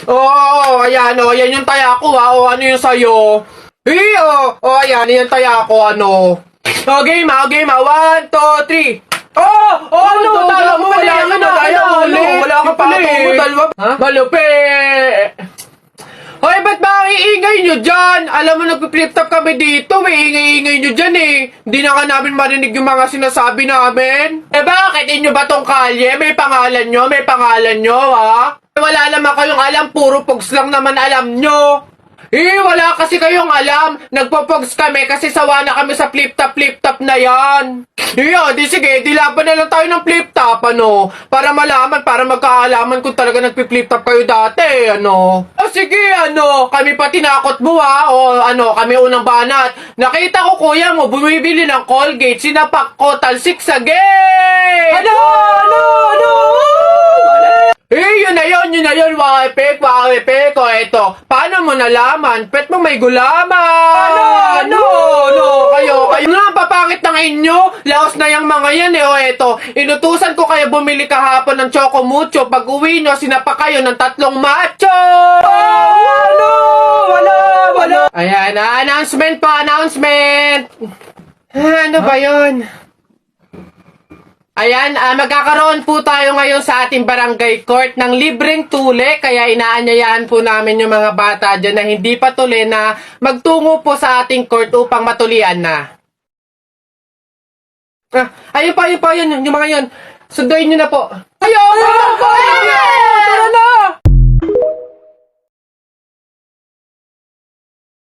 Oo, ayan, ayan yung taya ko, ha. O, ano yung sa'yo? Ayan, yan taya ko, ano. Game, game, 1, 2, 3. Ano, tala mo, wala ka na, wala ka pala, dalawa. Malupit. Hoy, ba't ba ang iingay nyo dyan? Alam mo, nag-flip top kami dito. May ingay-ingay nyo dyan eh. Hindi na ka namin marinig yung mga sinasabi namin. Bakit? Inyo ba tong kalye? May pangalan nyo, ha? Wala naman kayong alam. Puro pogs lang naman alam nyo. Wala kasi kayong alam. Nagpo-pogs kami kasi sawa na kami sa flip top na yan. Di sige, dilaban na lang tayo ng flip top, ano? Para malaman, para magkaalaman kung talaga nagpi-flip top kayo dati, ano? Sige, ano? Kami pa tinakot mo, ha? O, ano, kami unang banat. Nakita ko, kuya mo, bumibili ng Colgate, sinapak ko, talsik sa gate! Ano? Yun na yun, wakipek, o eto, paano mo nalaman? Pet mo may gulaman! Kayo na, papangit ng inyo, laos na yung mga yan o eto, inutusan ko kayo bumili kahapon ng Choco Mucho, pag uwi nyo, sinapa kayo ng 3 macho! Wala! Ayan, announcement. Ano ba yun? Ayan, magkakaroon po tayo ngayon sa ating barangay court ng libreng tule, kaya inaanyayahan po namin yung mga bata dyan na hindi pa tuli na magtungo po sa ating court upang matulian na. Ayun pa, yung mga yun. Sunduin nyo na po. Ayun!